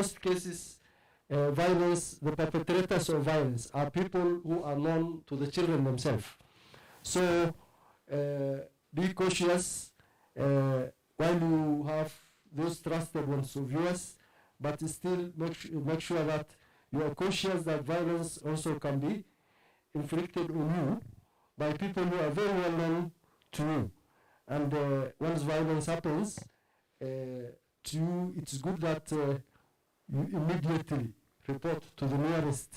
most cases, violence, the perpetrators of violence are people who are known to the children themselves. So be cautious while you have those trusted ones of yours, but still make sure that you are cautious that violence also can be inflicted on you by people who are very well known to you. And once violence happens to you, it's good that you immediately report to the nearest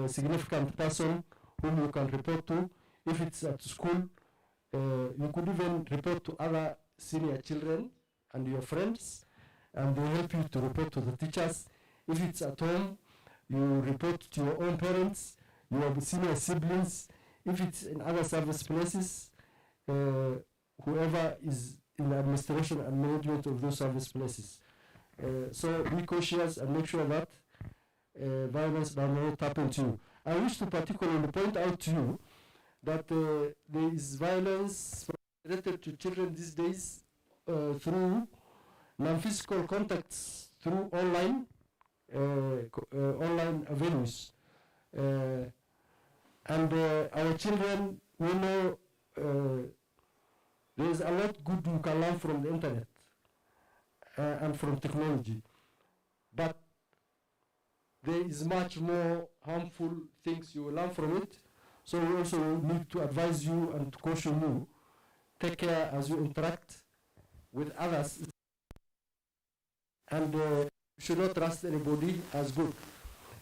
significant person whom you can report to. If it's at school, you could even report to other senior children and your friends, and they help you to report to the teachers. If it's at home, you report to your own parents, your senior siblings. If it's in other service places, whoever is in the administration and management of those service places. So be cautious and make sure that violence does not happen to you. I wish to particularly point out to you that there is violence related to children these days through non-physical contacts, through online avenues. And our children, we know there is a lot good you can learn from the internet and from technology. But there is much more harmful things you will learn from it. So we also need to advise you and to caution you. Take care as you interact with others. And you should not trust anybody as good.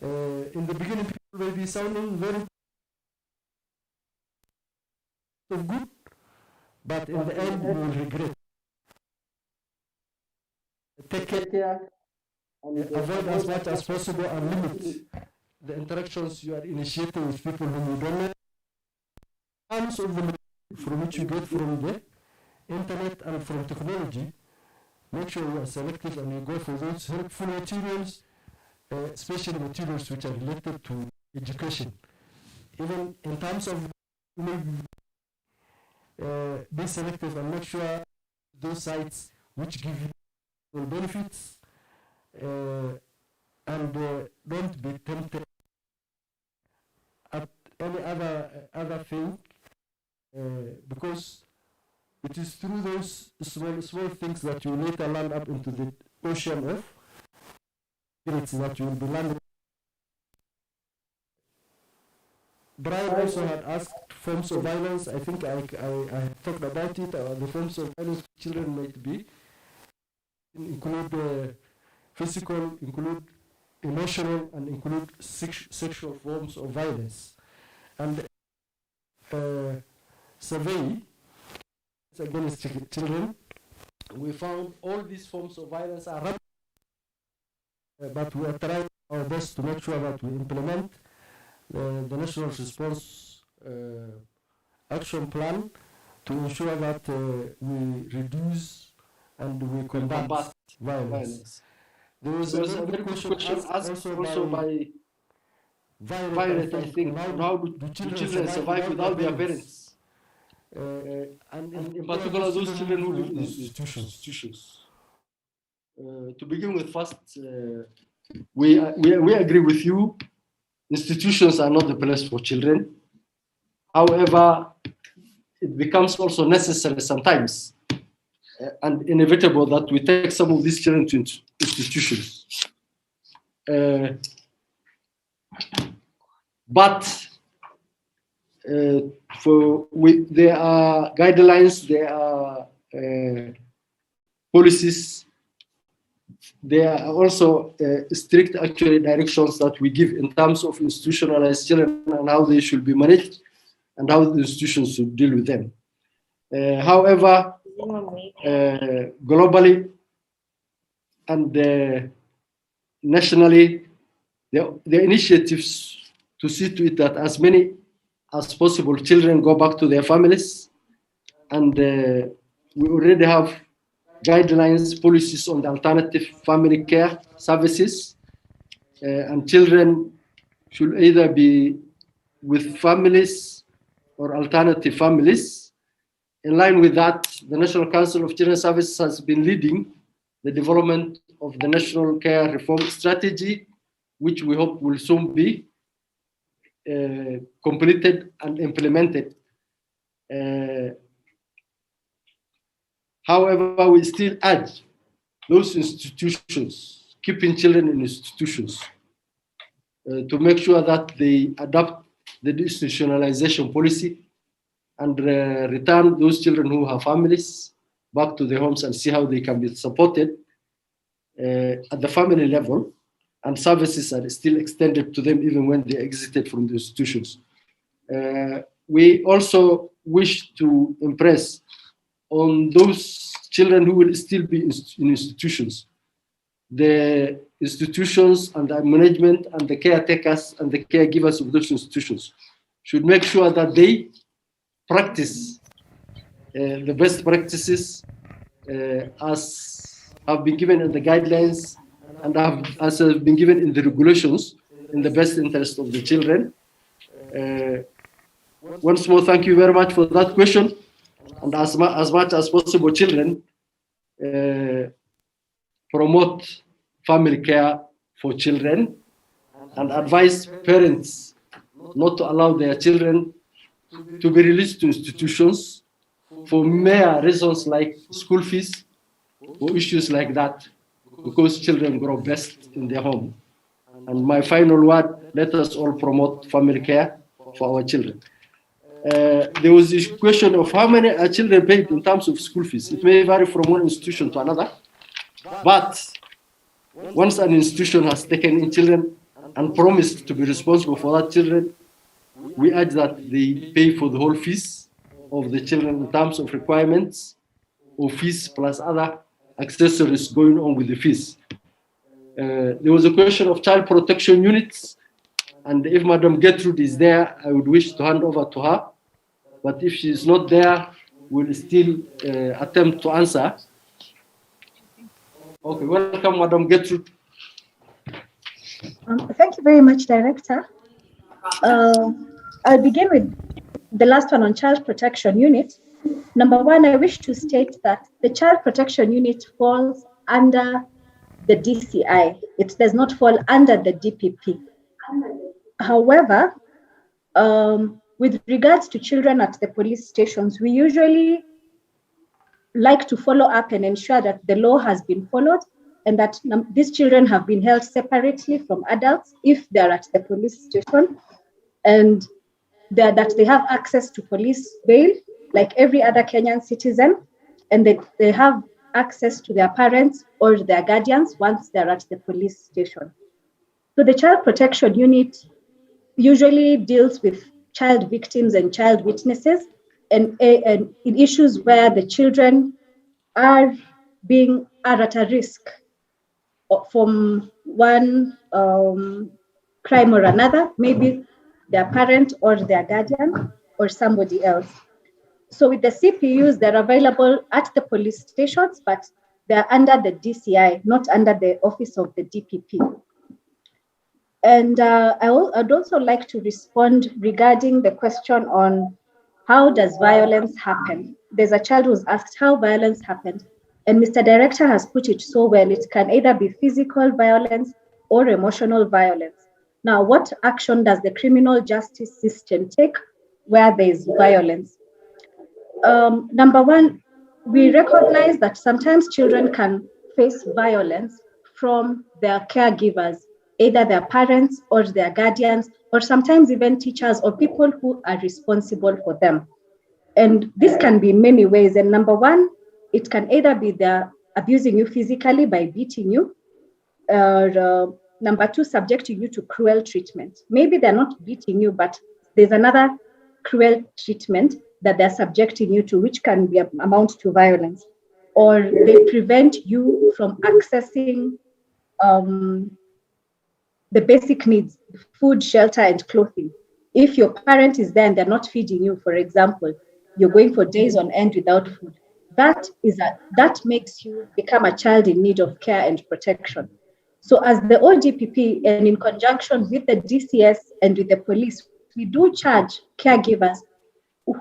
In the beginning, people may be sounding very good, but in the end, you will regret. Take care and avoid as much as possible and limit the interactions you are initiating with people whom you don't know. Terms of the from which you get from the internet and from technology, make sure you are selective and you go for those helpful materials, especially materials which are related to education. Even in terms of be selective and make sure those sites which give you benefits and don't be tempted at any other thing because it is through those small things that you later land up into the ocean of spirits that you will be landing. Brian also had asked forms of violence. I think I talked about it. The forms of violence children might be include physical, include emotional, and include sexual forms of violence. And survey against children, we found all these forms of violence are rapid, but we are trying our best to make sure that we implement the national response action plan to ensure that we reduce and we combat violence. There was a very good question asked also by Violet, I think, how do children survive without their parents? And in particular, those children who live in institutions. To begin with, first, we agree with you. Institutions are not the place for children. However, it becomes also necessary sometimes and inevitable that we take some of these children to institutions. But there are guidelines, there are policies, there are also strict actually directions that we give in terms of institutionalized children and how they should be managed and how the institutions should deal with them. However, globally and nationally, the initiatives to see to it that as many as possible children go back to their families, and we already have guidelines, policies on the alternative family care services, and children should either be with families or alternative families. In line with that, the National Council of Children's Services has been leading the development of the National Care Reform Strategy, which we hope will soon be completed and implemented. However, we still urge those institutions, keeping children in institutions, to make sure that they adopt the institutionalization policy and return those children who have families back to their homes and see how they can be supported at the family level, and services are still extended to them even when they exited from the institutions. We also wish to impress on those children who will still be in institutions. The institutions and the management and the caretakers and the caregivers of those institutions should make sure that they practice the best practices as have been given in the guidelines and as have been given in the regulations in the best interest of the children. Once more, thank you very much for that question. And as much as possible, children promote family care for children and advise parents not to allow their children to be released to institutions for mere reasons like school fees or issues like that, because children grow best in their home. And my final word, let us all promote family care for our children. There was this question of how many are children paid in terms of school fees. It may vary from one institution to another, but once an institution has taken in children and promised to be responsible for that children, we urge that they pay for the whole fees of the children in terms of requirements or fees plus other accessories going on with the fees. There was a question of child protection units, and if Madam Gertrude is there, I would wish to hand over to her. But if she is not there, we'll still attempt to answer. Okay, welcome, Madam Gertrude. Thank you very much, Director. I'll begin with the last one on Child Protection Unit. Number one, I wish to state that the Child Protection Unit falls under the DCI. It does not fall under the DPP. However, with regards to children at the police stations, we usually like to follow up and ensure that the law has been followed and that these children have been held separately from adults if they're at the police station, and that they have access to police bail like every other Kenyan citizen, and that they have access to their parents or their guardians once they're at the police station. So the Child Protection Unit usually deals with child victims and child witnesses and in issues where the children are at a risk from one crime or another, maybe their parent or their guardian or somebody else. So with the CPUs, they're available at the police stations, but they're under the DCI, not under the office of the DPP. And I'd also like to respond regarding the question on how does violence happen? There's a child who's asked how violence happened, and Mr. Director has put it so well. It can either be physical violence or emotional violence. Now, what action does the criminal justice system take where there is violence? Number one, we recognize that sometimes children can face violence from their caregivers, either their parents or their guardians, or sometimes even teachers or people who are responsible for them. And this can be in many ways. And number one, it can either be they're abusing you physically by beating you, or number two, subjecting you to cruel treatment. Maybe they're not beating you, but there's another cruel treatment that they're subjecting you to, which can be amount to violence. Or they prevent you from accessing the basic needs, food, shelter, and clothing. If your parent is there and they're not feeding you, for example, you're going for days on end without food, that makes you become a child in need of care and protection. So as the ODPP, and in conjunction with the DCS and with the police, we do charge caregivers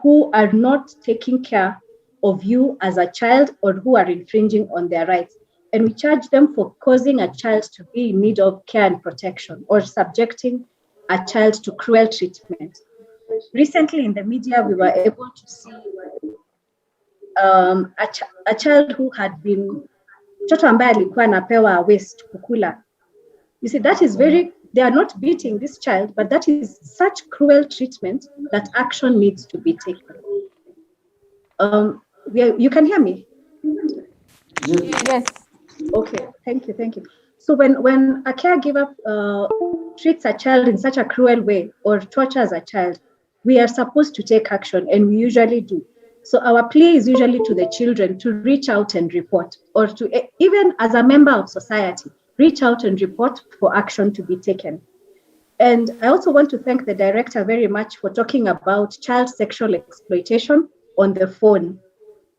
who are not taking care of you as a child or who are infringing on their rights. and we charge them for causing a child to be in need of care and protection or subjecting a child to cruel treatment. Recently in the media, we were able to see a child who had been, mtoto ambaye alikuwa anapewa waste kukula. You see, that is they are not beating this child, but that is such cruel treatment that action needs to be taken. You can hear me? Yes. Okay, thank you. So when a caregiver treats a child in such a cruel way or tortures a child, we are supposed to take action, and we usually do. So our plea is usually to the children to reach out and report, or to even as a member of society, reach out and report for action to be taken. And I also want to thank the director very much for talking about child sexual exploitation on the phone.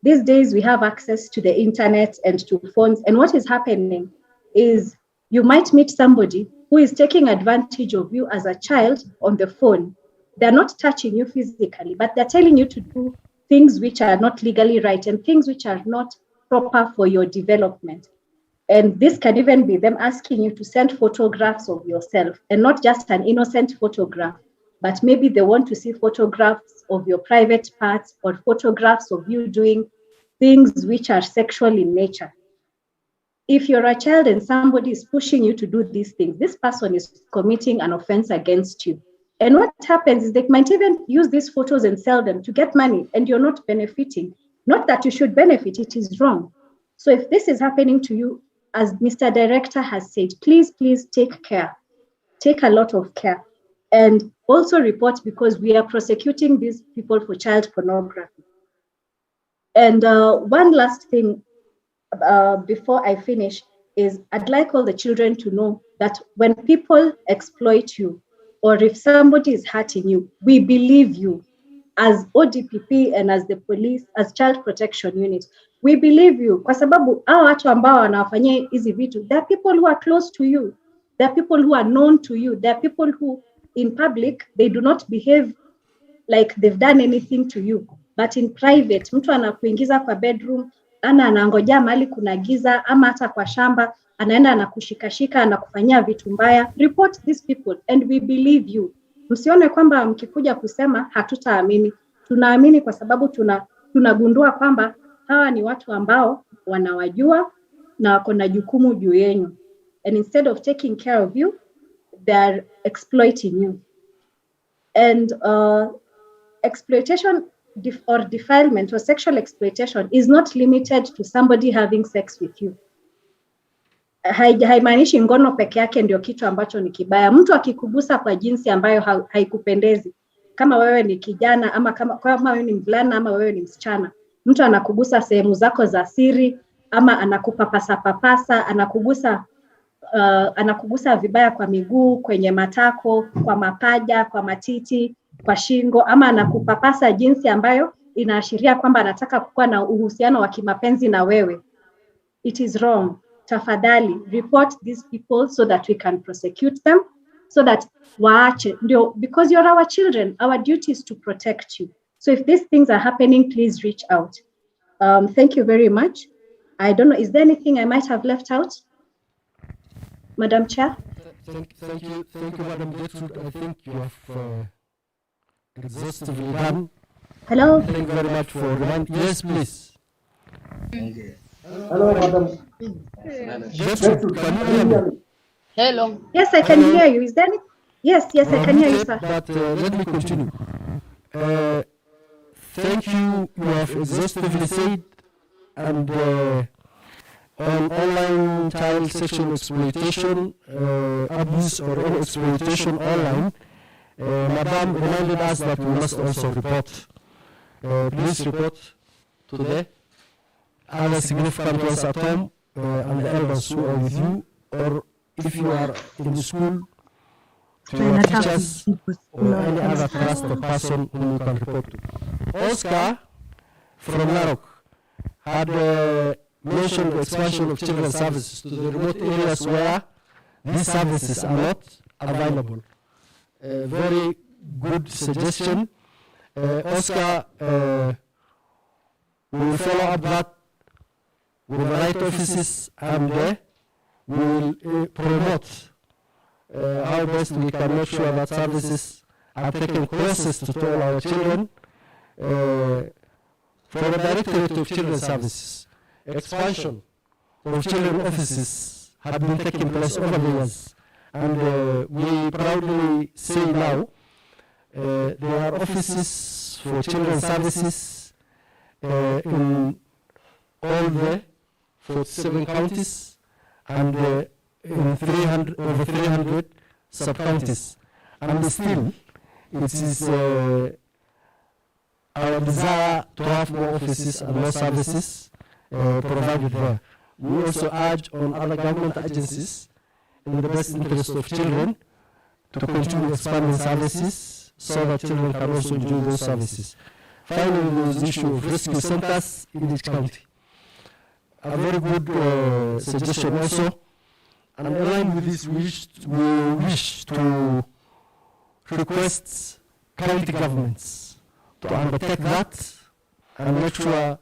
These days we have access to the internet and to phones, and what is happening is you might meet somebody who is taking advantage of you as a child on the phone. They're not touching you physically, but they're telling you to do things which are not legally right and things which are not proper for your development. And this can even be them asking you to send photographs of yourself, and not just an innocent photograph, but maybe they want to see photographs of your private parts or photographs of you doing things which are sexual in nature. If you're a child and somebody is pushing you to do these things, this person is committing an offense against you. And what happens is they might even use these photos and sell them to get money, and you're not benefiting. Not that you should benefit, it is wrong. So if this is happening to you, as Mr. Director has said, please take care. Take a lot of care. And also report, because we are prosecuting these people for child pornography. And one last thing before I finish is I'd like all the children to know that when people exploit you, or if somebody is hurting you, we believe you. As ODPP and as the police, as Child Protection Unit, we believe you. Kwa sababu hao watu ambao wanawafanyia hizi vitu, there are people who are close to you. There are people who are known to you. There are people who, in public, they do not behave like they've done anything to you. But in private, mtu anakuingiza kwa bedroom, anangojea mahali kuna giza, ama hata kwa shamba, anaenda anakushikashika, anakufanyia vitu mbaya. Report these people and we believe you. Msione kwamba mkikuja kusema hatutaamini. Tunaamini kwa sababu tunagundua kwamba hawa ni watu ambao wanawajua na wako na jukumu juu yenu. And instead of taking care of you, they are exploiting you. And exploitation or defilement or sexual exploitation is not limited to somebody having sex with you. Haimaanishi ngono peke yake ndio kitu ambacho ni kibaya. Mtu akikugusa kwa jinsi ambayo haikupendezi, kama wewe ni kijana ama kama wewe ni mvulana ama wewe ni msichana, mtu anakugusa sehemu zako za siri, ama anakupapasa, anakugusa vibaya kwa miguu, kwenye matako, kwa mapaja, kwa matiti, kwa shingo, ama anakupapasa jinsi ambayo inaashiria kwamba anataka kuwa na uhusiano wa kimapenzi na wewe. It is wrong. Tafadhali report these people so that we can prosecute them, so that waache ndio, because you're our children. Our duty is to protect you. So if these things are happening, please reach out. Thank you very much. I don't know, is there anything I might have left out, Madam Chair? Thank you, Madam Gertrude. I think you have exhaustively done. Hello. Thank you very much for the yes, please. Okay. Hello, Madam. Gertrude, can you hear me? Hello. Yes, I can hear you. Is there any? Yes, I can hear you, sir. But let me continue. Thank you. You have exhaustively said, and on online child sexual exploitation, abuse or any exploitation online, Madam reminded us that we must also report. Please report to the other significant ones at home and the elders who are with you, or if you are in the school, to your teachers or any other trusted person whom you can report to. Oscar from Narok had mentioned the expansion of children's services to the remote areas where these services are not available. Very good suggestion. Oscar, we will follow up that with the right offices, and we will promote how best we can make sure that services are taken closest to all our children. For the Directorate of Children's Services, expansion of children offices have been taking place over the years, and we proudly say now there are offices for children's services in all the 47 counties and in over 300 sub-counties. And still, it is our desire to have more offices and more services provided there. We also urge on other government agencies, in the best interest of children, to continue expanding services so that children can also enjoy those services. Finally, there is the issue of rescue centers in each county. A very good suggestion also. And along with this, we wish to request county governments to undertake that and make sure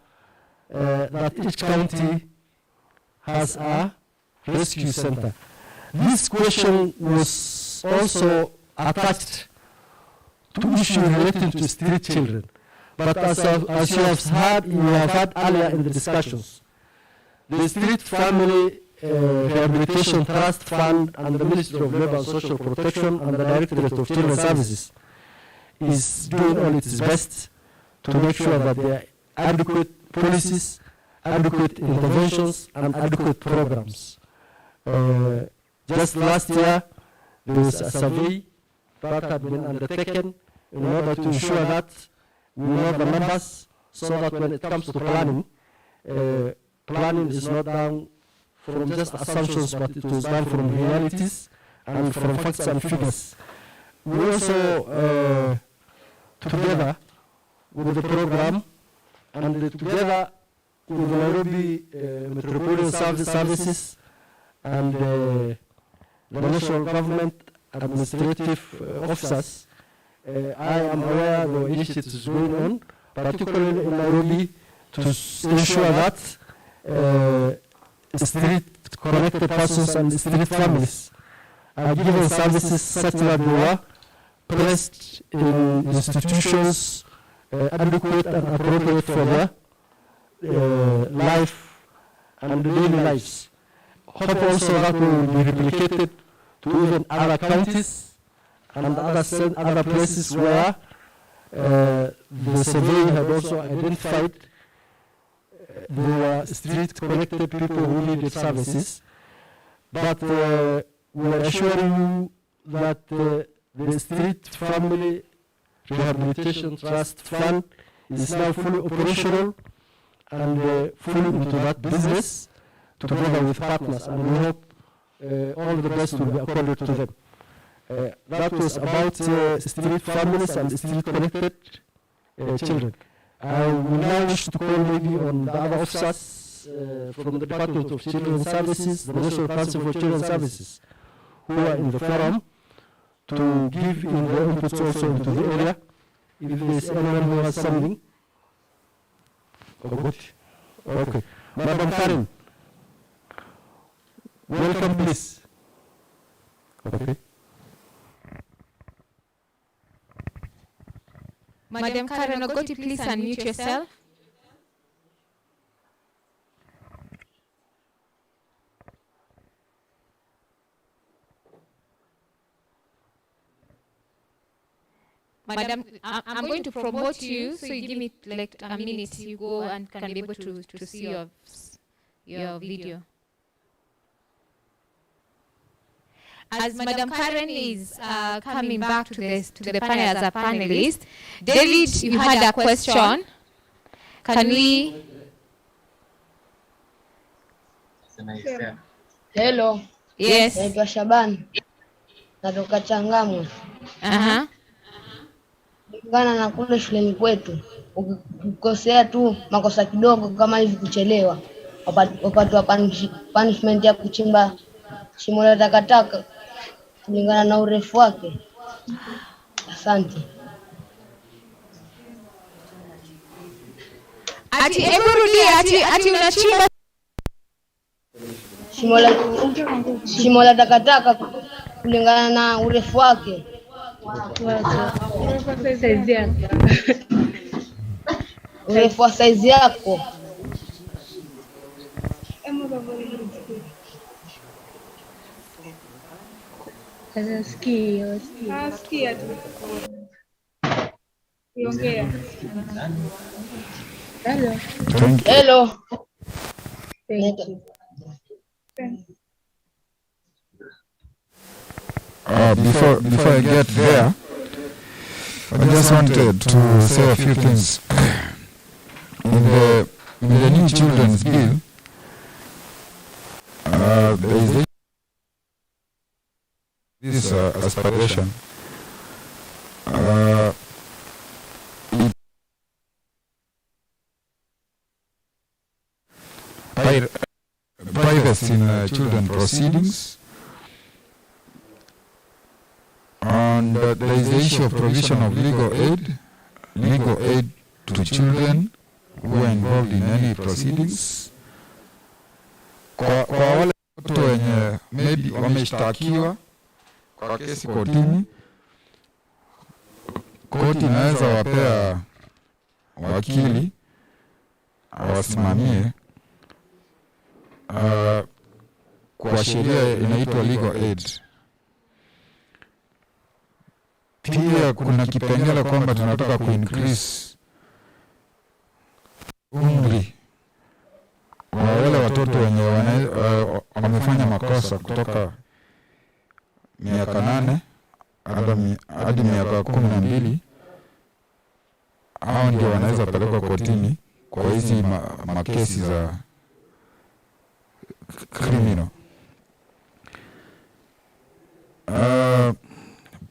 that each county has a rescue center. This question was also attached to issues relating to street children. But as you have heard earlier in the discussions, the Street Family Rehabilitation Trust Fund and the Ministry of Labour and Social Protection and the Directorate of Children's Services is doing all its best to make sure that there are adequate policies, adequate interventions, and adequate programs. Just last year, there was a survey that had been undertaken in order to ensure that we know the numbers so that when it comes to planning, planning is not done from just assumptions, but it was done from realities and from facts and figures. We also, together with the program and together with the Nairobi Metropolitan Services and the national government administrative officers, I am aware the initiatives going on, particularly in Nairobi, to ensure that street-connected persons and street families are given services such that they were placed in institutions adequate and appropriate for their life and daily lives. Hope also that will be replicated to even other counties and other places where the survey had also identified there were street-connected people who needed services. But we are assuring you that the Street Family Rehabilitation Trust Fund is now fully operational and fully into that business together with partners, and we hope all the best will be accorded to them. That was about street families and street-connected children. I will now wish to call maybe on the other officers from the Department of Children's Services, the National Council for Children's Services, who are in the forum, to give in their inputs also into the area. If there is anyone who has something. Oh, good. Okay. Madam Karen, welcome, please. Okay. Madam Karen Ogoti, please unmute yourself. Madam, I'm going to promote you, so you give me like a minute. You go and can be able to see your video. As Madam Karen is coming back to the panel as a panelist, David, you had a question. Can we? Hello. Yes. Naitwa Shaban. Natoka Changamwe. Kulingana na kule shuleni kwetu, ukikosea tu makosa kidogo kama hivi kuchelewa, wapatiwa punishment ya kuchimba shimo la takataka kulingana na urefu wake. Asante. Ati hebu rudia, ati unachimba shimo la takataka kulingana na urefu wake. Urefu wa saizi yako. Sikia tu. Iongea. Hello. Thank you. Before I get there, I just wanted to say a few things. In the new children's bill, there is this aspiration. Privacy in children proceedings, and there is the issue of provision of legal aid to children who are involved in any proceedings. Kwa wale watu wenye maybe wameshtakiwa kwa kesi kotini, koti inaweza wapea wakili awasimamie. Kwa sheria inaitwa legal aid. Pia kuna kipengele kwamba tunataka ku-increase umri wa wale watoto wenye wamefanya makosa kutoka miaka 8 hadi miaka 12. Hao ndio wanaweza pelekwa kotini kwa hizi makesi za criminal.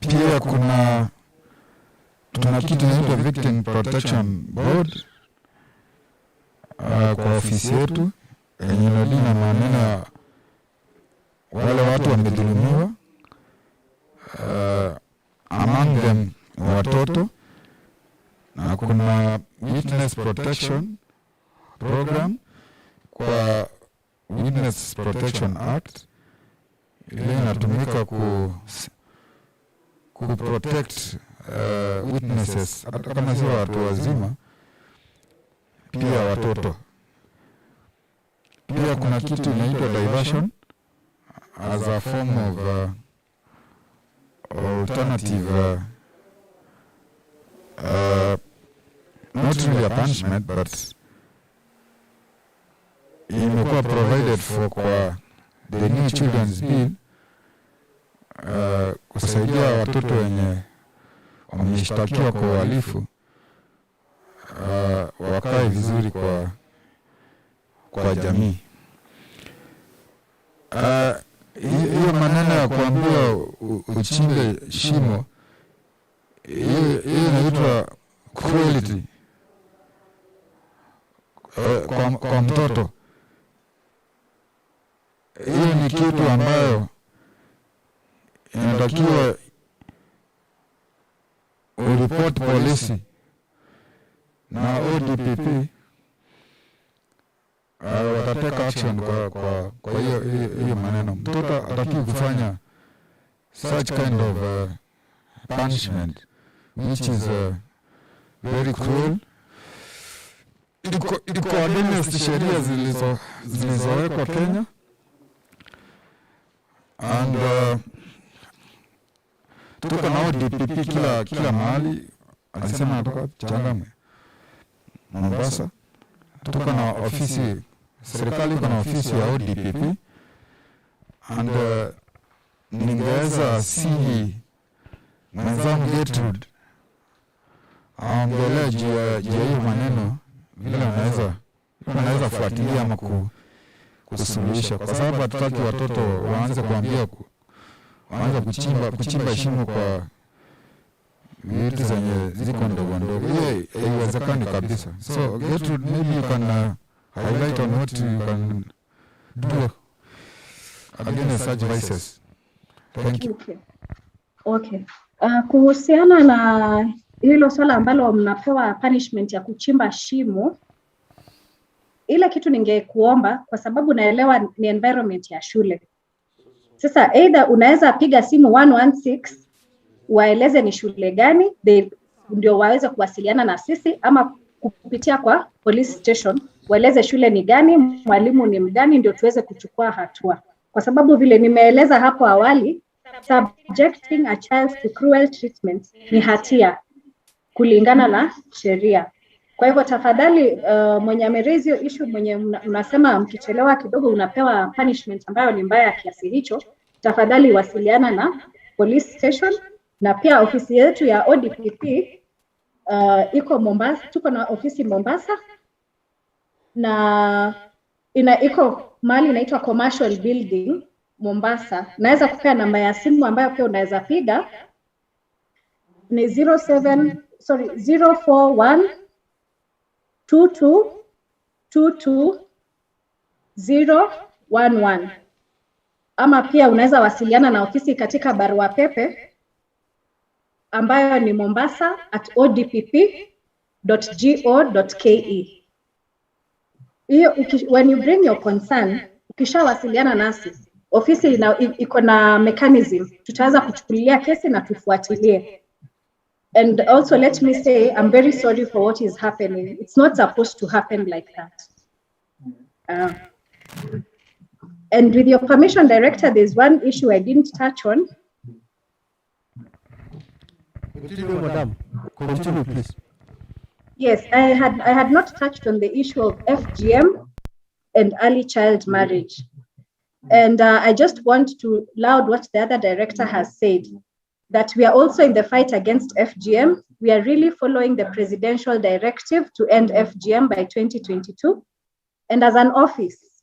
Pia tuna kitu inaitwa Victim Protection Board kwa ofisi yetu yenye inadili maneno ya wale watu wamedhulumiwa, among them watoto, na kuna Witness Protection Program kwa Witness Protection Act ile inatumika ku protect witnesses hata kama sio watu wazima, pia watoto. Pia kuna kitu inaitwa diversion as a form of alternative not really a punishment, but imekuwa provided for kwa the new children's bill, kusaidia watoto wenye wameshtakiwa kwa uhalifu wakae vizuri kwa jamii. Hiyo maneno ya kuambia uchimbe shimo, hiyo inaitwa cruelty kwa mtoto. Hiyo ni kitu ambayo inatakiwa uripoti polisi na ODPP watateka action kwa hiyo maneno. Mtoto hataki kufanya such kind of punishment which is very cruel. Iko against sheria zilizowekwa Kenya, and tuko na ODPP kila mahali. Alisema natoka Changamwe, Mombasa. Tuko na ofisi, serikali iko na ofisi ya ODPP, and ningeweza sihi mwenzangu Gertrude aongelea juu ya hiyo maneno vile unaweza fuatilia ama kusuluhisha, kwa sababu hatutaki watoto waanze kuambia waanze kuchimba shimo kwa vitu zenye ziko ndogo ndogo. Hiyo haiwezekani kabisa. So Gertrude, maybe you can highlight on what you can do against such vices. Thank you. Okay. Kuhusiana na hilo swala ambalo mnapewa punishment ya kuchimba shimo, ile kitu ningekuomba, kwa sababu naelewa ni environment ya shule. Sasa either unaweza piga simu 116 waeleze ni shule gani, ndio waweze kuwasiliana na sisi, ama kupitia kwa police station waeleze shule ni gani, mwalimu ni mgani, ndio tuweze kuchukua hatua. Kwa sababu vile nimeeleza hapo awali, subjecting a child to cruel treatment ni hatia kulingana na sheria. Kwa hivyo tafadhali, mwenye ameraise hiyo issue, mwenye unasema mkichelewa kidogo unapewa punishment ambayo ni mbaya kiasi hicho, tafadhali wasiliana na police station. Na pia ofisi yetu ya ODPP iko Mombasa, tuko na ofisi Mombasa, na iko mahali inaitwa Commercial Building Mombasa. Naweza kupea namba ya simu ambayo pia unaweza piga, ni 041 22 011, ama pia unaweza wasiliana na ofisi katika barua pepe ambayo ni mombasa@odpp.go.ke. Hiyo when you bring your concern, ukishawasiliana nasi, ofisi iko na mechanism, tutaweza kuchukulia kesi na tufuatilie. And also let me say, I'm very sorry for what is happening. It's not supposed to happen like that. And with your permission, Director, there's one issue I didn't touch on. Continue, madam. Continue, please. Yes, I had not touched on the issue of FGM and early child marriage. And I just want to laud what the other director has said, that we are also in the fight against FGM. We are really following the presidential directive to end FGM by 2022. And as an office,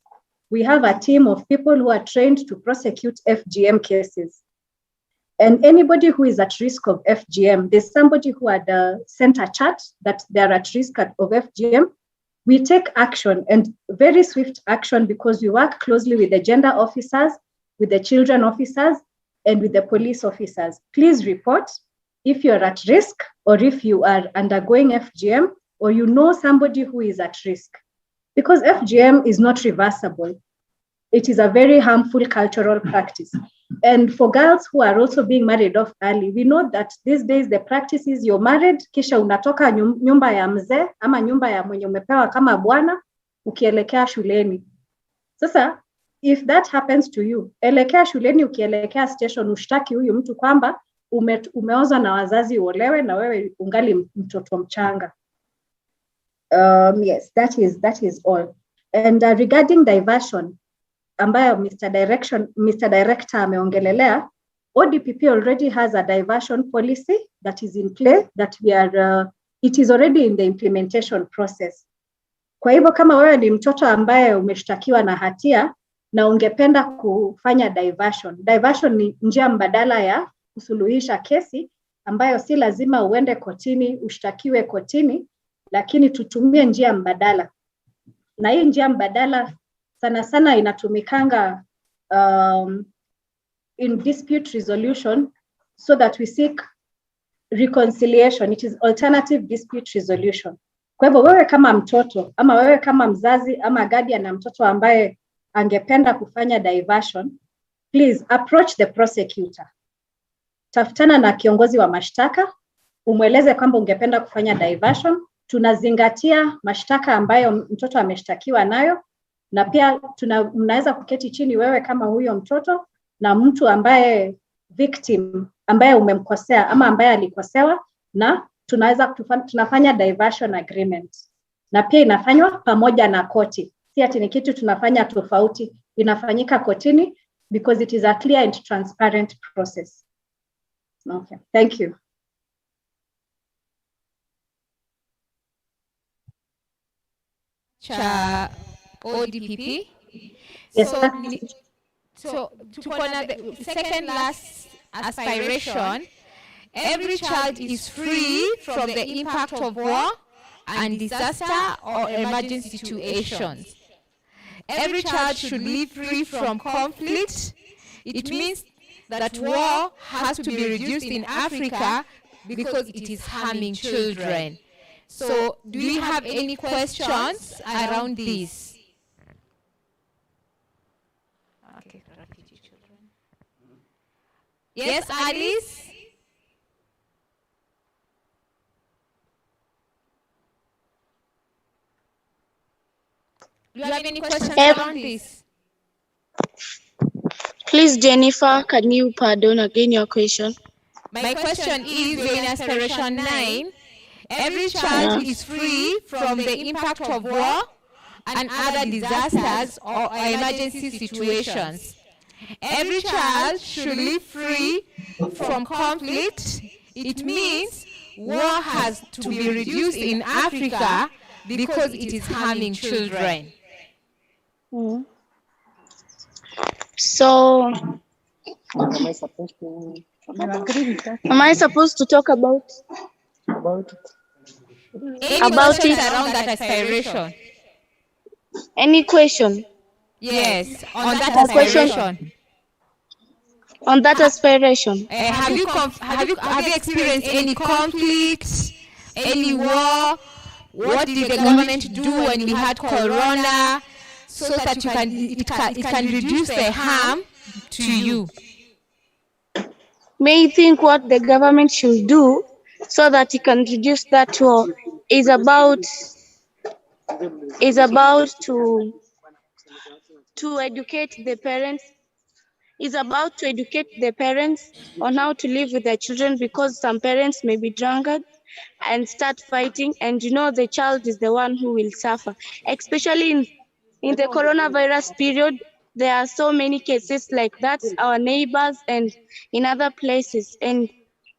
we have a team of people who are trained to prosecute FGM cases. And anybody who is at risk of FGM, there's somebody who had sent a chat that they're at risk of FGM. We take action, and very swift action, because we work closely with the gender officers, with the children officers, and with the police officers. Please report if you're at risk, or if you are undergoing FGM, or you know somebody who is at risk. Because FGM is not reversible. It is a very harmful cultural practice. And for girls who are also being married off early, we know that these days the practice is you're married, kisha unatoka nyumba ya mzee ama nyumba ya mwenye umepewa kama bwana, ukielekea shuleni. Sasa, if that happens to you, elekea shuleni, ukielekea station, ushtaki huyu mtu kwamba umeoza na wazazi uolewe na wewe ungali mtoto mchanga. Yes, that is all. And regarding diversion, ambayo Mr. Director ameongelelea, ODPP already has a diversion policy that is in play, that we are, it is already in the implementation process. Kwa hivyo kama wewe ni mtoto ambaye umeshtakiwa na hatia na ungependa kufanya diversion ni njia mbadala ya kusuluhisha kesi ambayo si lazima uende kotini, ushtakiwe kotini, lakini tutumie njia mbadala. Na hii njia mbadala sana sana inatumikanga in dispute resolution, so that we seek reconciliation. It is alternative dispute resolution. Kwa hivyo wewe kama mtoto, ama wewe kama mzazi, ama guardian na mtoto ambaye angependa kufanya diversion, please approach the prosecutor. Tafutana na kiongozi wa mashtaka, umweleze kwamba ungependa kufanya diversion. Tunazingatia mashtaka ambayo mtoto ameshtakiwa nayo, na pia mnaweza kuketi chini wewe kama huyo mtoto na mtu ambaye victim, ambaye umemkosea ama ambaye alikosewa, na tunafanya diversion agreement. Na pia inafanywa pamoja na koti. Si ati ni kitu tunafanya tofauti, inafanyika kotini, because it is a clear and transparent process. Okay, thank you. Cha ODPP. Yes, So to corner the second last aspiration, every child is free from the impact of war and disaster or emergency situations. Every child should live free from conflict. It means that war has to be reduced in Africa because it is harming children. So do we have any questions around this? Okay, refugee children. Yes, Alice? Do you have any questions around this? Please, Jennifer, can you pardon again your question? My question is, in aspiration 9, every child is free from the impact of war and other disasters or emergency situations. Every child should live free from conflict. It means war has to be reduced in Africa because it is harming children. So, am I supposed to talk about Any questions around that aspiration? any question Yes, on that aspiration. on that aspiration? Have you experienced any conflict, any war? What did the government do when we had corona, so that it can reduce the harm to you? May I think what the government should do so that it can reduce that war is about to educate the parents. Is about to educate the parents on how to live with their children, because some parents may be drunkard and start fighting, and the child is the one who will suffer, especially in the coronavirus period. There are so many cases like that, our neighbors and in other places, and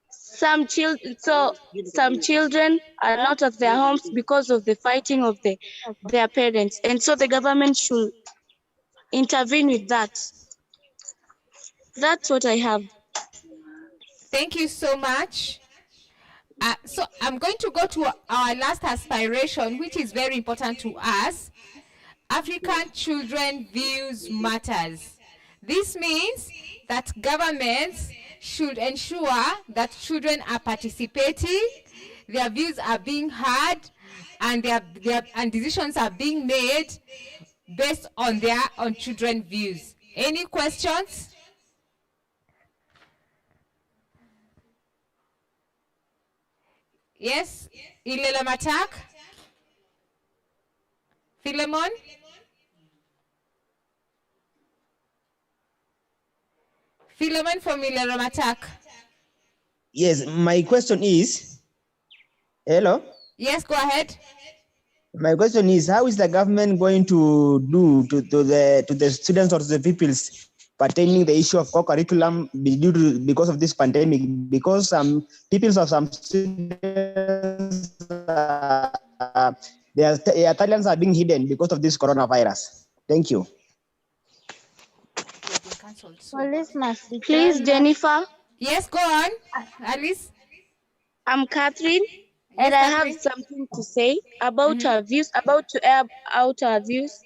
some children are not at their homes because of the fighting of their parents, and so the government should intervene with that. That's what I have. Thank you so much. So I'm going to go to our last aspiration, which is very important to us. African children views matters. This means that governments should ensure that children are participating, their views are being heard, and and decisions are being made based on children views. Any questions? Yes, Ilela Matak? Philemon? Philemon from Ilela Matak. Yes, my question is, hello? Yes, go ahead. My question is, how is the government going to do to the students or to the pupils pertaining the issue of co-curriculum because of this pandemic? Because some pupils of some students, their talents are being hidden because of this coronavirus. Thank you. Please, Jennifer. Yes, go on, Alice. I'm Catherine, and I have something to say about our views, about to air out our views.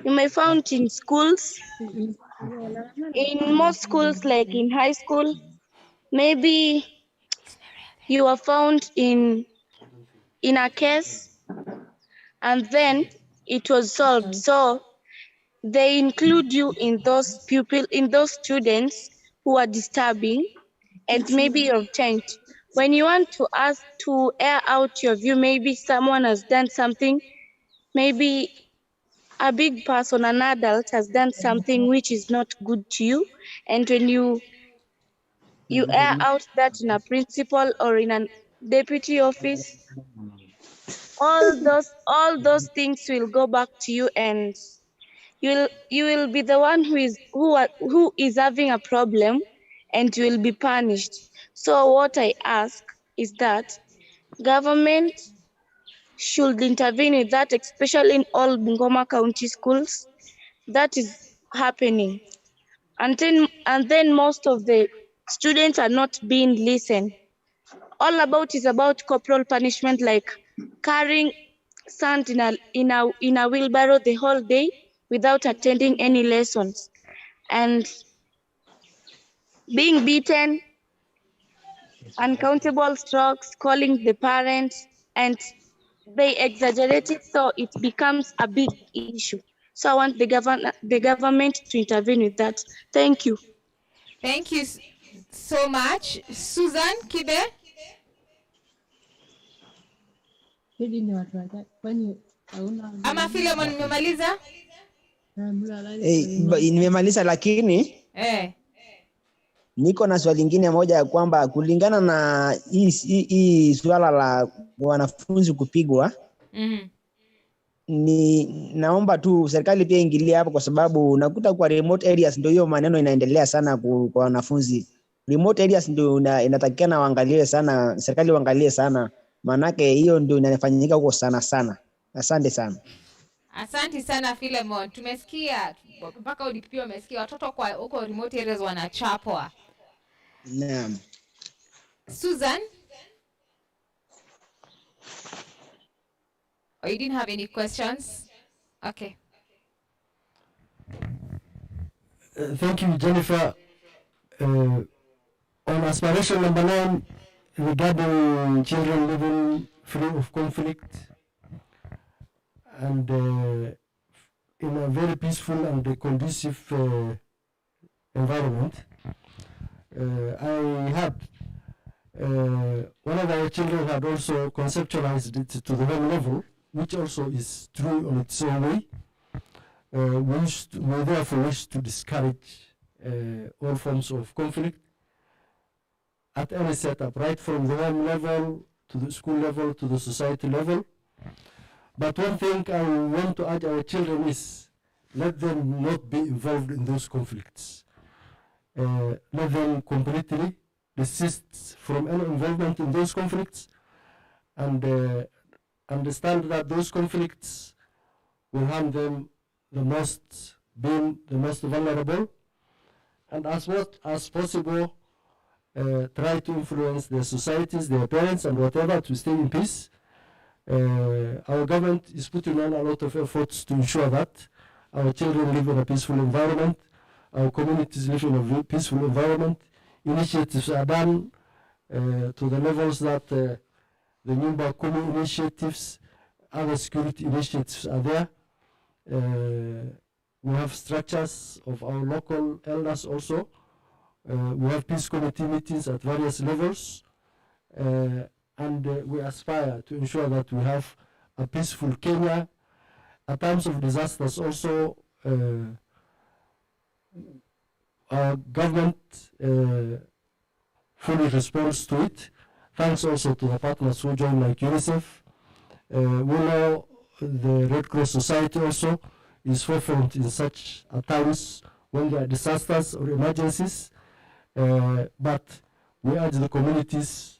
You may find in schools, in most schools, like in high school, maybe you are found in a case, and then it was solved. So they include you in those students who are disturbing, and maybe you've changed. When you want to ask to air out your view, maybe someone has done something, maybe a big person, an adult, has done something which is not good to you, and when you air out that in a principal or in a deputy office, all those things will go back to you, and you will be the one who is having a problem, and you will be punished. So what I ask is that government should intervene with that, especially in all Bungoma County schools. That is happening. And then most of the students are not being listened. All about is about corporal punishment, like carrying sand in a wheelbarrow the whole day without attending any lessons, and being beaten, uncountable strokes, calling the parents, and they exaggerate it, so it becomes a big issue. So I want the government to intervene with that. Thank you. Thank you so much. Susan Kibe? Ama Philemon nimemaliza? Nimemaliza, lakini niko na swali lingine moja ya kwamba kulingana na hii swala la wanafunzi kupigwa, ni naomba tu serikali pia ingilie hapo, kwa sababu nakuta kwa remote areas ndio hiyo maneno inaendelea sana kwa wanafunzi. Remote areas ndio inatakikana waangalie sana, serikali waangalie sana, manake hiyo ndio inafanyika huko sana. Asante sana. Asante sana Philemon. Tumesikia mpaka ulipia umesikia watoto kwa huko remote areas wanachapwa. Naam. Susan? Oh, you didn't have any questions? Okay. Thank you, Jennifer. On aspiration number 9, regarding children living free of conflict and in a very peaceful and conducive environment, I had one of our children had also conceptualized it to the home level, which also is true on its own way. We therefore wish to discourage all forms of conflict at any setup, right from the home level to the school level to the society level. But one thing I want to urge our children is let them not be involved in those conflicts. Let them completely desist from any involvement in those conflicts, and understand that those conflicts will harm them the most, being the most vulnerable, and as much as possible try to influence their societies, their parents, and whatever to stay in peace. Our government is putting on a lot of efforts to ensure that our children live in a peaceful environment, our communities live in a peaceful environment. Initiatives are done to the levels that the Nyumba Kumi initiatives, other security initiatives are there. We have structures of our local elders also. We have peace committee meetings at various levels. And we aspire to ensure that we have a peaceful Kenya. At times of disasters also, our government fully responds to it. Thanks also to the partners who join, like UNICEF. We know the Red Cross Society also is forefront in such times when there are disasters or emergencies. But we urge the communities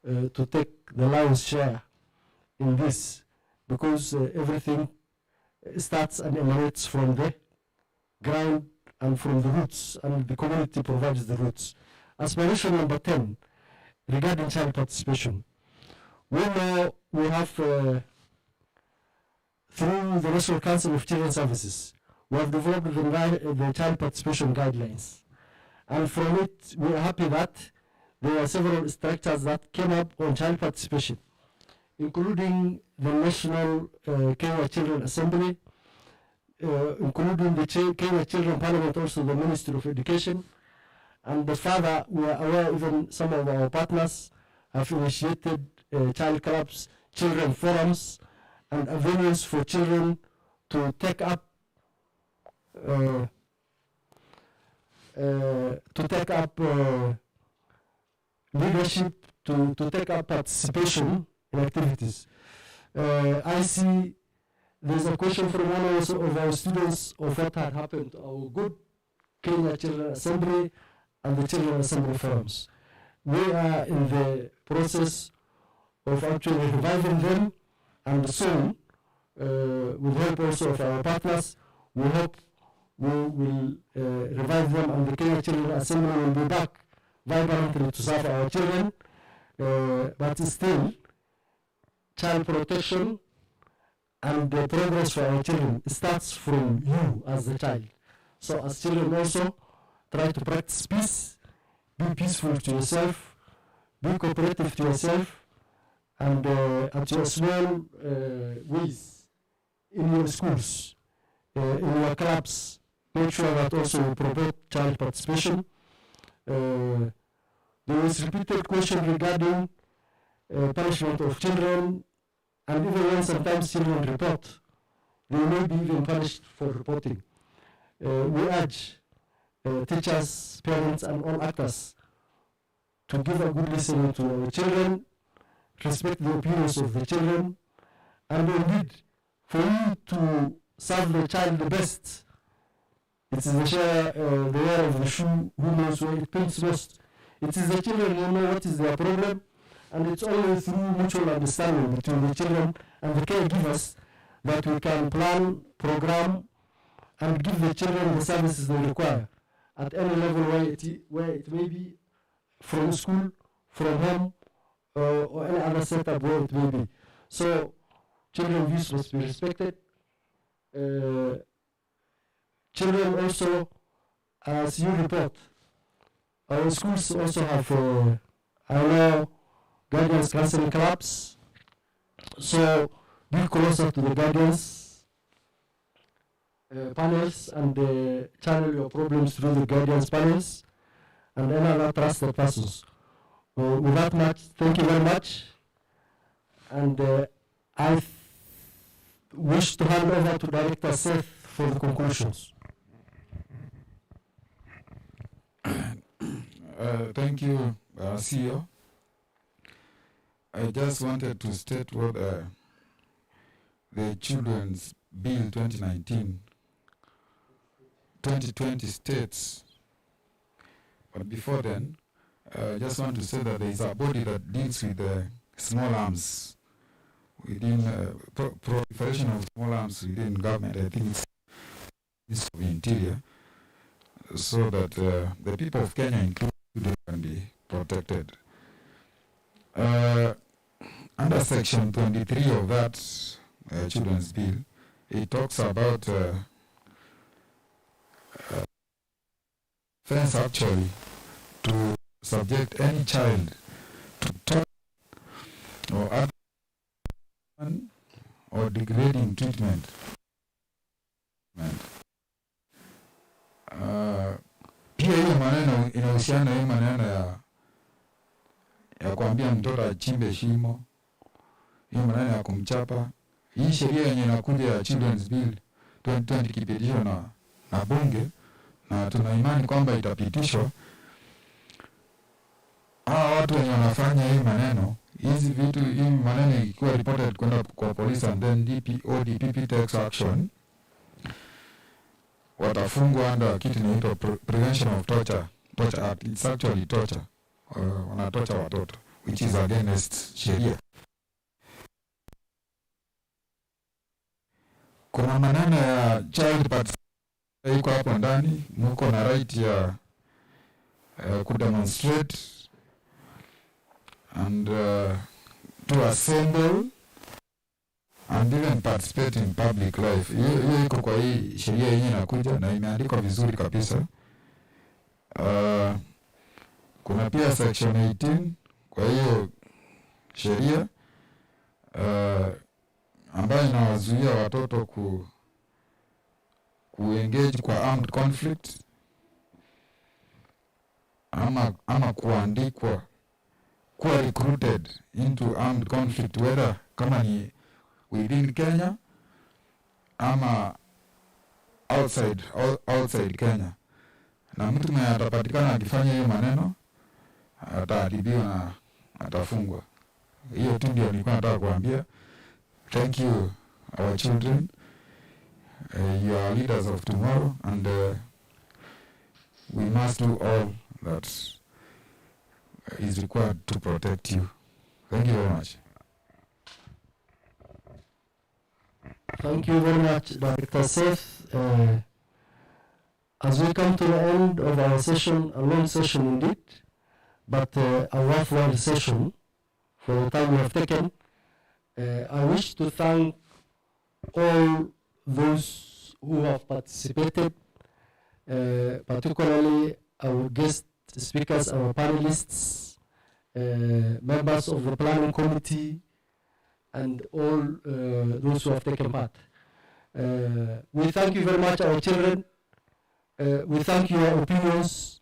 to take the lion's share in this, because everything starts and emanates from the ground and from the roots, and the community provides the roots. Aspiration number 10, regarding child participation. We know we have, through the National Council of Children's Services, we have developed the child participation guidelines. And from it, we are happy that there are several structures that came up on child participation, including the National Kenya Children Assembly, including the Kenya Children Parliament, also the Ministry of Education. And further, we are aware even some of our partners have initiated child clubs, children forums, and avenues for children to take up leadership, to take up participation in activities. I see there's a question from one of our students of what had happened to our good Kenya Children Assembly and the Children Assembly forums. We are in the process of actually reviving them, and soon, with help also of our partners, we hope we will revive them, and the Kenya Children Assembly will be back vibrantly to serve our children. But still, child protection and the progress for our children starts from you as the child. So as children also, try to practice peace, be peaceful to yourself, be cooperative to yourself, and at your small ways in your schools, in your clubs, make sure that also you promote child participation. There was repeated question regarding punishment of children, and even when sometimes children report, they may be even punished for reporting. We urge teachers, parents, and all actors to give a good listening to our children, respect the opinions of the children, and indeed, for you to serve the child the best, it is the wearer of the shoe who knows where it pains most. It is the children who know what is their problem, and it's only through mutual understanding between the children and the caregivers that we can plan, program, and give the children the services they require at any level where it may be, from school, from home, or any other setup where it may be. So children's views must be respected. Children also, as you report, our schools also have, I know, guardians counseling clubs. So be closer to the guardians panels and channel your problems through the guardians panels and any other trusted persons. With that much, thank you very much. And I wish to hand over to Director Seth for the conclusions. Thank you, CEO. I just wanted to state what the Children's Bill 2019-2020 states. But before then, I just want to say that there is a body that deals with small arms within proliferation of small arms within government. I think it's Ministry of Interior, so that the people of Kenya included can be protected. Under section 23 of that children's bill, it talks about offense actually to subject any child to torture or other or degrading treatment. Pia hiyo maneno inahusiana hiyo maneno ya kuambia mtoto achimbe shimo, hiyo maneno ya kumchapa. Hii sheria yenye inakuja ya Children's Bill 2020 ikipitishwa na bunge, na tuna imani kwamba itapitishwa, hawa watu wenye wanafanya hii maneno, hizi vitu, hii maneno ikiwa reported kwenda kwa police and then DPP takes action, watafungwa under kitu inaitwa Prevention of Torture Act. It's actually torture. Wanatocha watoto, which is against sheria. Kuna maneno ya child participation iko hapo ndani, mko na right ya kudemonstrate and to assemble and even participate in public life. Hiyo iko kwa hii sheria yenyewe inakuja na imeandikwa vizuri kabisa. Kuna pia section 18 kwa hiyo sheria ambayo inawazuia watoto kuengage kwa armed conflict ama kuandikwa kuwa recruited into armed conflict, whether kama ni within Kenya ama outside Kenya. Na mtu mwenye atapatikana akifanya hiyo maneno ataadhibiwa na atafungwa. Hiyo tu ndio nilikuwa nataka kuambia. Thank you, our children. You are leaders of tomorrow, and we must do all that is required to protect you. Thank you very much. Thank you very much, Director Seth. As we come to the end of our session, a long session indeed, but a worthwhile session for the time we have taken, I wish to thank all those who have participated, particularly our guest speakers, our panelists, members of the planning committee, and all those who have taken part. We thank you very much, our children. We thank your opinions,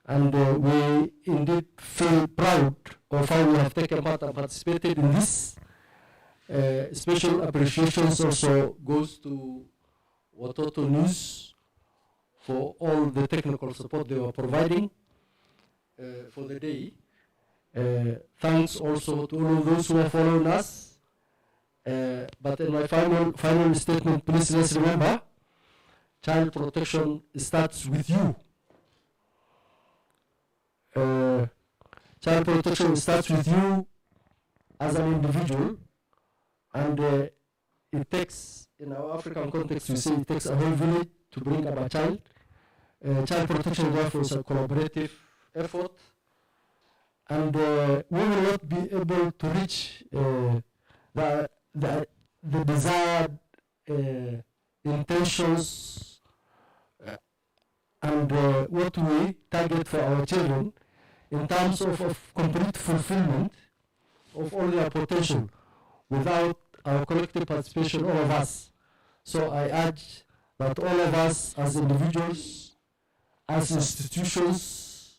and we indeed feel proud of how we have taken part and participated in this. Special appreciations also goes to Watoto News for all the technical support they were providing for the day. Thanks also to all of those who are following us. But in my final statement, please let's remember, child protection starts with you. Child protection starts with you as an individual, and it takes, in our African context, we say it takes a whole village to bring up a child. Child protection, therefore, is a collaborative effort, and we will not be able to reach the desired intentions and what we target for our children in terms of complete fulfillment of all their potential without our collective participation, all of us. So I urge that all of us as individuals, as institutions,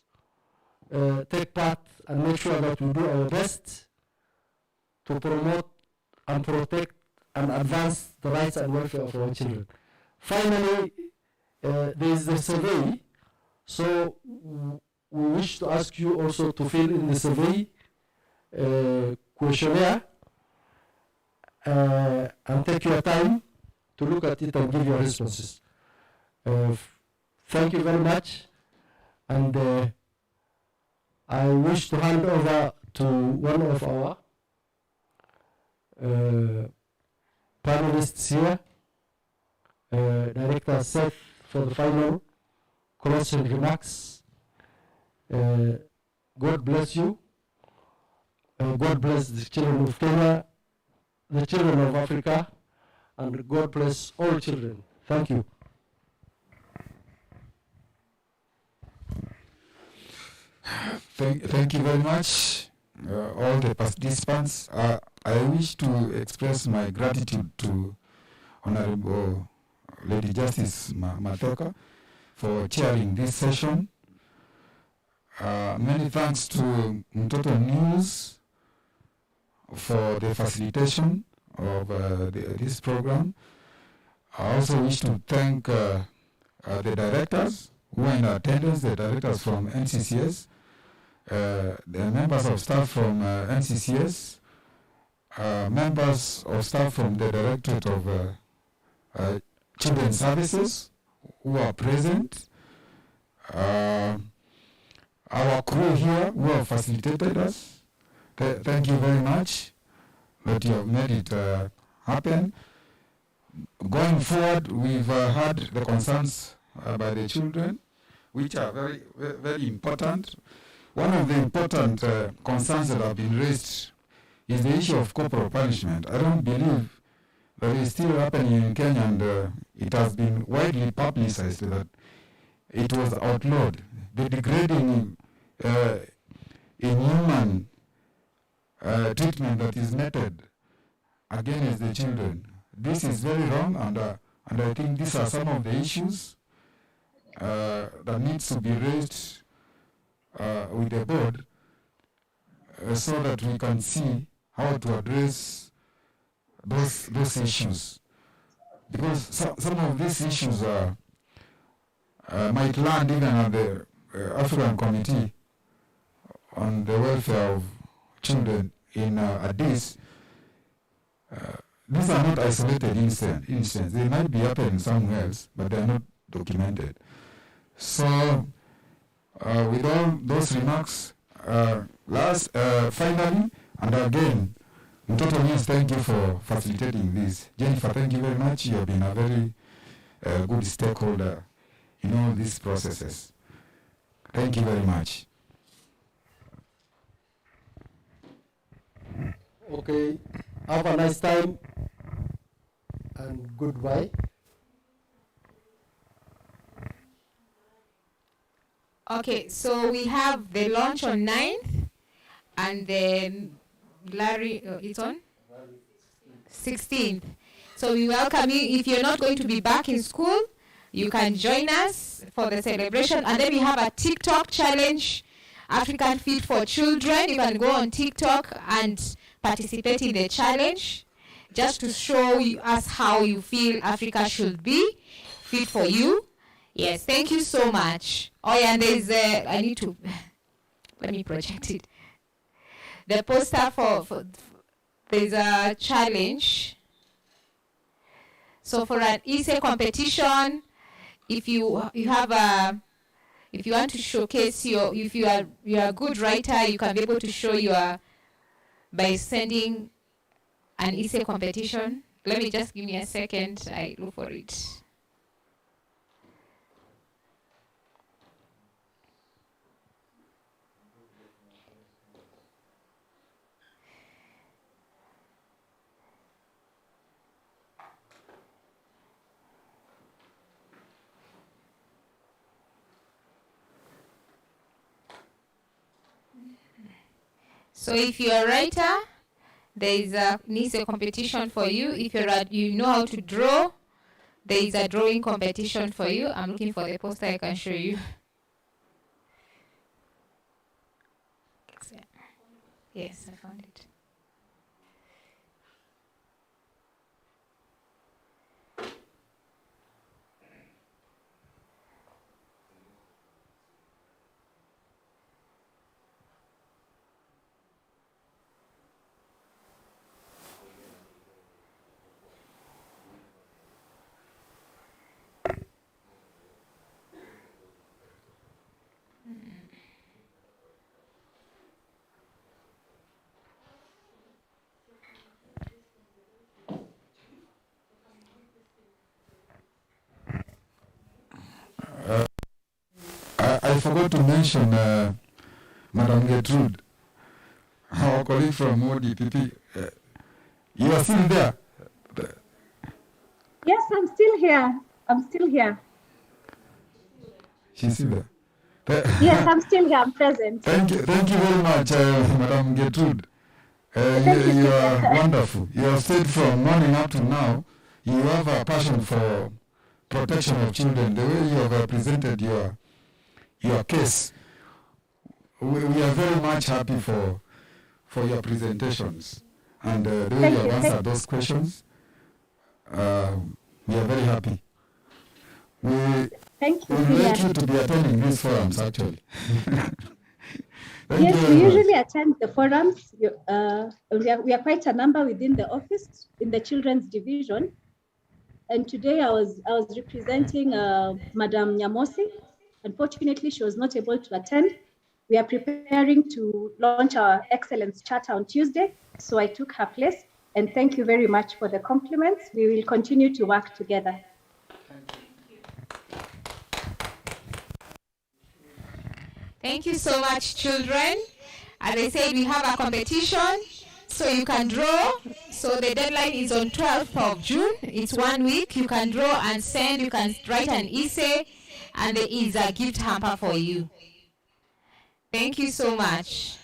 take part and make sure that we do our best to promote and protect and advance the rights and welfare of our children. Finally, there is the survey. So we wish to ask you also to fill in the survey questionnaire and take your time to look at it and give your responses. Thank you very much, and I wish to hand over to one of our panelists here, Director Seth, for the final closing remarks. God bless you. God bless the children of Kenya, the children of Africa, and God bless all children. Thank you. Thank you very much, all the participants. I wish to express my gratitude to Honorable Lady Justice Mathoka for chairing this session. Many thanks to Mtoto News for the facilitation of this program. I also wish to thank the directors who are in attendance, the directors from NCCS, the members of staff from NCCS, members of staff from the Directorate of Children's Services who are present, our crew here who have facilitated us. Thank you very much that you have made it happen. Going forward, we've heard the concerns by the children, which are very, very important. One of the important concerns that have been raised is the issue of corporal punishment. I don't believe that is still happening in Kenya, and it has been widely publicized that it was outlawed. The degrading, inhuman treatment that is meted against the children. This is very wrong, and I think these are some of the issues that needs to be raised with the board so that we can see how to address those issues. Because some of these issues might land even at the African Committee on the Welfare of Children in Addis. These are not isolated incidents. They might be happening somewhere else, but they are not documented. So, with all those remarks, finally, and again, Mtoto News, thank you for facilitating this. Jennifer, thank you very much. You have been a very good stakeholder in all these processes. Thank you very much. Okay, have a nice time and goodbye. Okay, so we have the launch on 9th, and then Larry, it's on? 16th. So we welcome you. If you're not going to be back in school, you can join us for the celebration. And then we have a TikTok challenge, African Fit for Children. You can go on TikTok and participate in the challenge, just to show us how you feel Africa should be fit for you. Yes, thank you so much. Oh yeah, and there's I need to, let me project it. The poster for there's a challenge. So for an essay competition, if you have a, if you want to showcase if you are a good writer, you can be able to show by sending an essay competition. Let me just give me a second. I look for it. So if you're a writer, there is an essay competition for you. If you know how to draw, there is a drawing competition for you. I'm looking for the poster I can show you. Yes, I found it. I forgot to mention Madam Gertrude, our colleague from ODPP. You are still there? Yes, I'm still here. I'm still here. She's still there? Yes, I'm still here. I'm present. Thank you very much, Madam Gertrude. You are wonderful. You have stayed from morning up to now. You have a passion for protection of children. The way you have presented your case, we are very much happy for your presentations and the way you have answered those questions. We are very happy. Thank you. We would like you to be attending these forums, actually. Yes, we usually attend the forums. We are quite a number within the office in the children's division. And today I was representing Madam Nyamosi. Unfortunately, she was not able to attend. We are preparing to launch our Excellence Charter on Tuesday, so I took her place. And thank you very much for the compliments. We will continue to work together. Thank you so much, children. As I said, we have a competition, so you can draw. So the deadline is on 12th of June. It's 1 week. You can draw and send. You can write an essay, and there is a gift hamper for you. Thank you so much.